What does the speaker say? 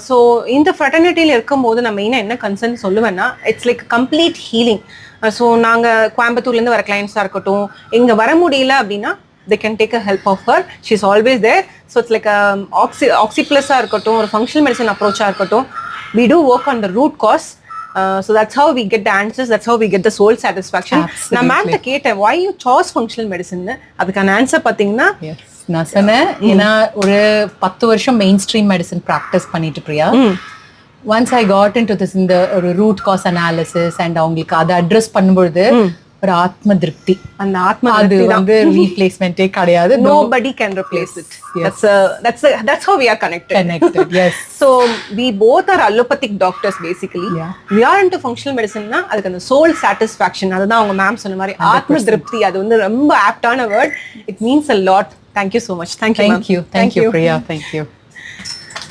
So இந்த ஃப்ரெட்டர்னிட்டியில் இருக்கும்போது நான் மெயினாக என்ன கன்சர்ன் சொல்லுவேன்னா it's like complete healing. So நாங்கள் கோயம்புத்தூர்லேருந்து வர கிளைண்ட்ஸாக இருக்கட்டும், இங்கே வர முடியல அப்படின்னா they can take a help of her. She's always there. So it's like a oxyplus இருக்கட்டும், ஒரு functional medicine approach இருக்கட்டும், we do work on the root cause. So that's how we get the answers, that's how we get the soul satisfaction. நான் மேம்கிட்ட கேட்டேன் why you chose functional medicine, அதுக்கான answer பார்த்தீங்கன்னா நான் சொன்னேன் ஏன்னா ஒரு 10 வருஷம் மெயின் ஸ்ட்ரீம் மெடிசன் ப்ராக்டிஸ் பண்ணிட்டு Priya. Once I got into this இந்த ஒரு ரூட் காஸ் அனாலிசிஸ் அண்ட் அவங்களுக்கு அதை அட்ரஸ் பண்ணும்போது ஒரு ஆத்ம திருப்தி, அந்த ஆத்ம அது வந்து ரீப்ளேஸ்மென்ட்டே கிடையாது. Nobody can replace it. That's how we are connected. Yes. So we both are allopathic doctors basically. We are into functional medicine னா அதுக்கு அந்த soul satisfaction, அதுதான் அவங்க மேம் சொன்ன மாதிரி ஆத்ம திருப்தி, அது வந்து ரொம்ப ஆப்டான word. It means a lot. Thank you so much. Thank you, Priya. Thank you.